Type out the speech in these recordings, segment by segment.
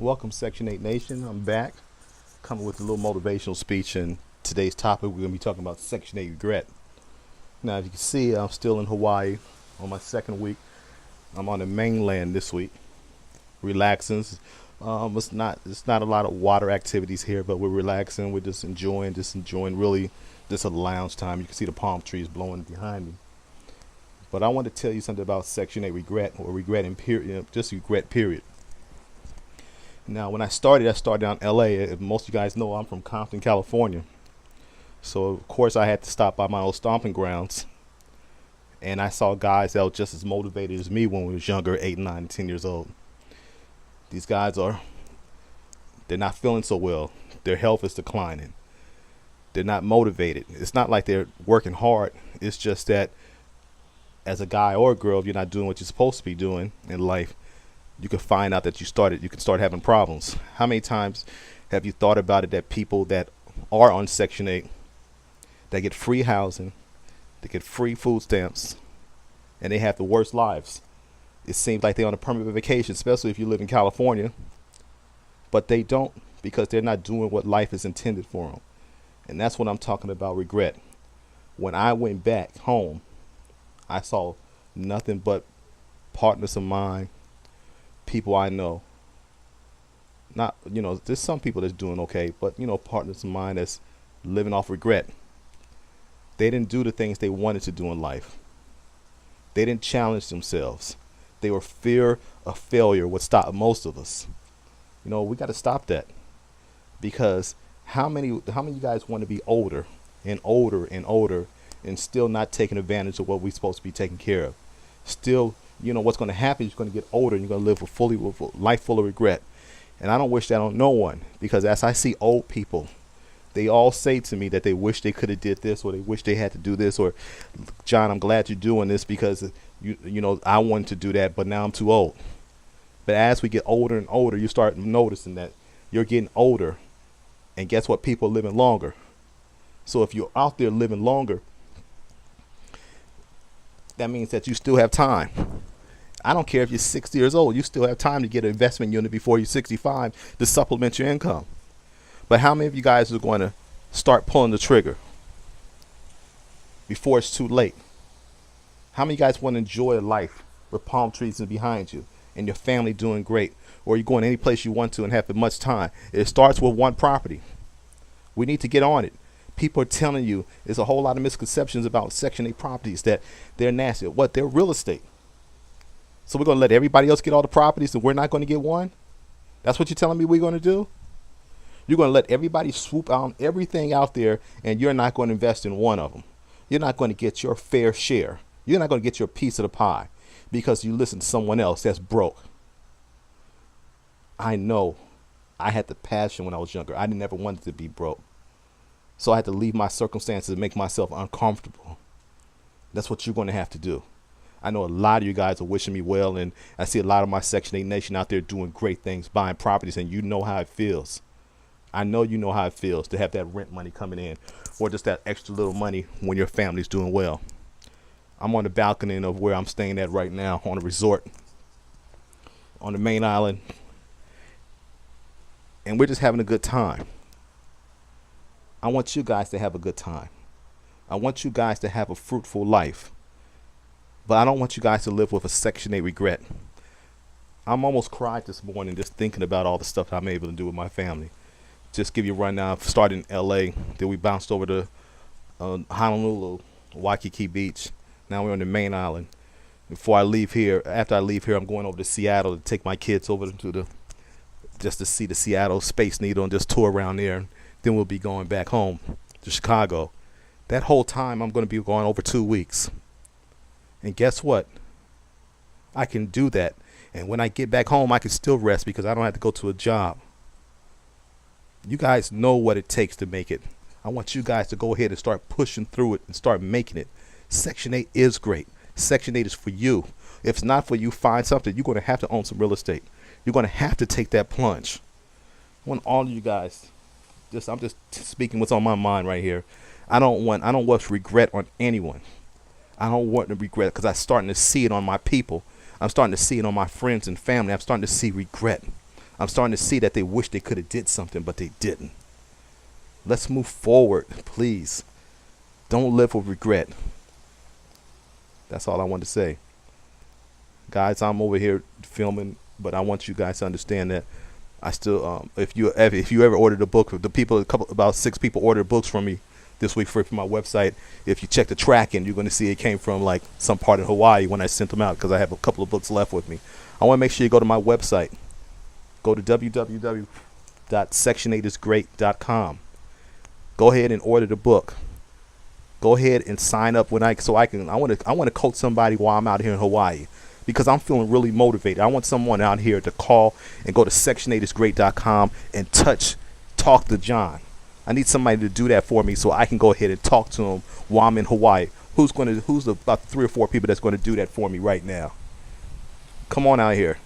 Welcome, Section 8 Nation. I'm back, coming with a little motivational speech. And today's topic, we're going to be talking about Section 8 regret. Now, as you can see, I'm still in Hawaii on my second week. I'm on the mainland this week, relaxing. It's not a lot of water activities here, but we're relaxing. We're just enjoying really just a lounge time. You can see the palm trees blowing behind me. But I want to tell you something about Section 8 regret, or regret in period, just regret period. Now, when I started down in LA. If most of you guys know, I'm from Compton, California. So, of course, I had to stop by my old stomping grounds. And I saw guys that were just as motivated as me when we was younger, 8, 9, 10 years old. These guys they're not feeling so well. Their health is declining. They're not motivated. It's not like they're working hard. It's just that as a guy or a girl, if you're not doing what you're supposed to be doing in life, you can find out that you can start having problems. How many times have you thought about it that people that are on Section 8, that get free housing, they get free food stamps, and they have the worst lives? It seems like they're on a permanent vacation, especially if you live in California, but they don't, because they're not doing what life is intended for them. And that's what I'm talking about, regret. When I went back home, I saw nothing but partners of mine, people I know. Not, there's some people that's doing okay, but, partners of mine that's living off regret. They didn't do the things they wanted to do in life. They didn't challenge themselves. They were fear of failure would stop most of us. We got to stop that, because how many of you guys want to be older and older and older and still not taking advantage of what we're supposed to be taking care of? Still, what's going to happen is you're going to get older and you're going to live with a life full of regret. And I don't wish that on no one, because as I see old people, they all say to me that they wish they could have did this, or they wish they had to do this, or, John, I'm glad you're doing this because I wanted to do that, but now I'm too old. But as we get older and older, you start noticing that you're getting older, and guess what? People are living longer. So if you're out there living longer, that means that you still have time. I don't care if you're 60 years old, you still have time to get an investment unit before you're 65 to supplement your income. But how many of you guys are going to start pulling the trigger before it's too late? How many of you guys want to enjoy a life with palm trees behind you and your family doing great, or you're going any place you want to and have much time? It starts with one property. We need to get on it. People are telling you there's a whole lot of misconceptions about Section 8 properties, that they're nasty. What? They're real estate. So we're going to let everybody else get all the properties and we're not going to get one? That's what you're telling me we're going to do? You're going to let everybody swoop on everything out there, and you're not going to invest in one of them. You're not going to get your fair share. You're not going to get your piece of the pie because you listen to someone else that's broke. I know I had the passion when I was younger. I never wanted to be broke. So I had to leave my circumstances and make myself uncomfortable. That's what you're going to have to do. I know a lot of you guys are wishing me well, and I see a lot of my Section 8 Nation out there doing great things, buying properties, and you know how it feels. I know you know how it feels to have that rent money coming in, or just that extra little money when your family's doing well. I'm on the balcony of where I'm staying at right now, on a resort on the main island, and we're just having a good time. I want you guys to have a good time. I want you guys to have a fruitful life. But I don't want you guys to live with a Section 8 regret. I'm almost cried this morning just thinking about all the stuff I'm able to do with my family. Just give you a rundown. Started in LA, then we bounced over to Honolulu, Waikiki Beach. Now we're on the main island. After I leave here, I'm going over to Seattle to take my kids over to just to see the Seattle Space Needle and just tour around there. Then we'll be going back home to Chicago. That whole time I'm going to be going over 2 weeks. And guess what? I can do that. And when I get back home, I can still rest because I don't have to go to a job. You guys know what it takes to make it. I want you guys to go ahead and start pushing through it and start making it. Section 8 is great. Section 8 is for you. If it's not for you, find something. You're going to have to own some real estate. You're going to have to take that plunge. I want all of you guys, I'm just speaking what's on my mind right here. I don't want regret on anyone. I don't want to regret, because I'm starting to see it on my people. I'm starting to see it on my friends and family. I'm starting to see regret. I'm starting to see that they wish they could have did something, but they didn't. Let's move forward, please. Don't live with regret. That's all I want to say. Guys, I'm over here filming, but I want you guys to understand that I still, if you ever ordered a book, about 6 people ordered books from me this week for my website. If you check the tracking, you're going to see it came from like some part in Hawaii when I sent them out, because I have a couple of books left with me. I want to make sure you go to my website. Go to www.section8isgreat.com. Go ahead and order the book. Go ahead and sign up I want to coach somebody while I'm out here in Hawaii, because I'm feeling really motivated. I want someone out here to call and go to section8isgreat.com and talk to John. I need somebody to do that for me so I can go ahead and talk to him while I'm in Hawaii. Who's about 3 or 4 people that's going to do that for me right now? Come on out here.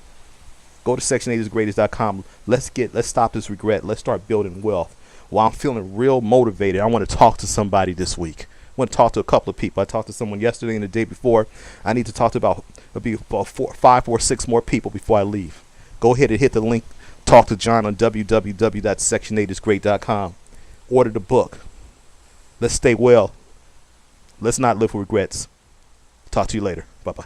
Go to section8isgreat.com. Let's stop this regret. Let's start building wealth. While I'm feeling real motivated, I want to talk to somebody this week. I want to talk to a couple of people. I talked to someone yesterday and the day before. I need to talk to about 5 or 6 more people before I leave. Go ahead and hit the link. Talk to John on www.section8isgreat.com. Order the book. Let's stay well. Let's not live with regrets. Talk to you later. Bye-bye.